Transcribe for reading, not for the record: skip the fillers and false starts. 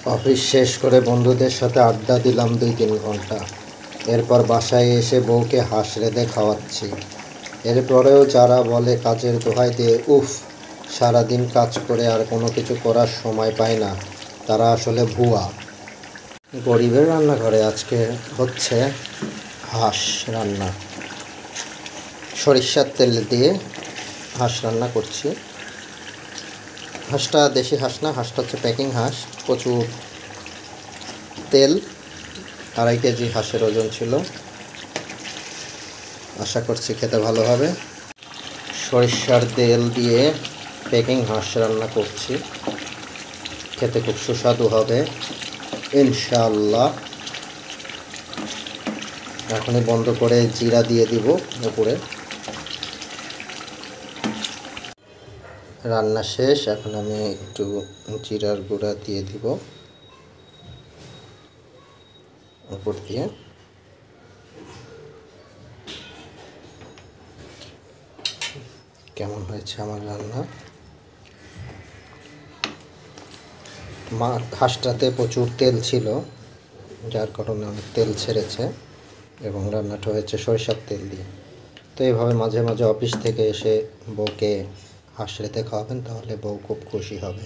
Office শেষ করে বন্ধুদের সাথে আড্ডা দিলাম 2-3 ঘন্টা। এরপর বাসায় এসে বউকে হাঁস রেঁধে খাওয়াচ্ছি। এরপরেও যারা বলে কাজের দোহাই দিয়ে উফ, সারাদিন কাজ করে আর কোনো কিছু করার সময় পায় না, তারা আসলে ভুয়া। গরিবের রান্নাঘরে আজকে হচ্ছে হাঁস রান্না। সরিষার তেল দিয়ে হাঁস রান্না করছি। হাঁসটা দেশি হাঁস না, হাঁসটা হচ্ছে প্যাকিং হাঁস। প্রচুর তেল, 2.5 কেজি হাঁসের ওজন ছিল। আশা করছি খেতে ভালো হবে। সরিষার তেল দিয়ে প্যাকিং হাঁস রান্না করছি, খেতে খুব সুস্বাদু হবে ইনশাআল্লাহ। এখনই বন্ধ করে জিরা দিয়ে দিব উপরে। রান্না শেষ, এখন আমি একটু জিরার গুঁড়া দিয়ে দিব উপর দিয়ে। কেমন হয়েছে আমার রান্না? হাঁসটাতে প্রচুর তেল ছিল, যার কারণে অনেক তেল ছেড়েছে, এবং রান্নাটা হয়েছে সরিষার তেল দিয়ে। তো এইভাবে মাঝে মাঝে অফিস থেকে এসে বউকে হাঁস রেঁধে খাওয়াবেন, তাহলে বউ খুব খুশি হবে।